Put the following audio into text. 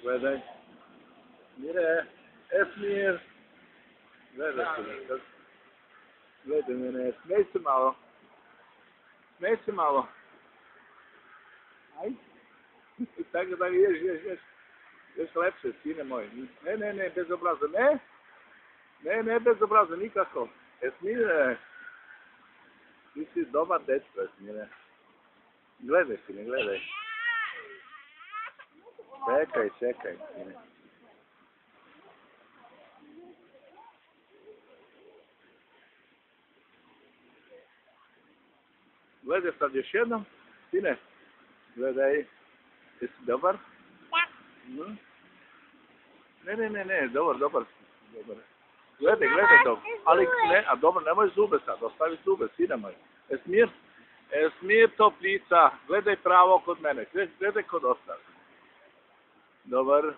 Gledaj. Mire, Esmir. Gledaj se. Gledaj mene, smej se malo. Smej se malo. Aj. Tako da ješ. Još lepše, sine moj. Ne, bez obraza. Ne, bez obraza, nikako. Esmire. Ti si dobar dečko, Esmire. Gledaj, sine, gledaj. Čekaj, sine. Gledaj sad još jednom. Sine, gledaj. Jesi dobar? Da. Ne, dobar. Gledaj to. Ali ne, a dobro, nemoj zube sad, ostavi zube, sine moj. Esmir toplica, gledaj pravo kod mene, gledaj kod ostali. Dobar.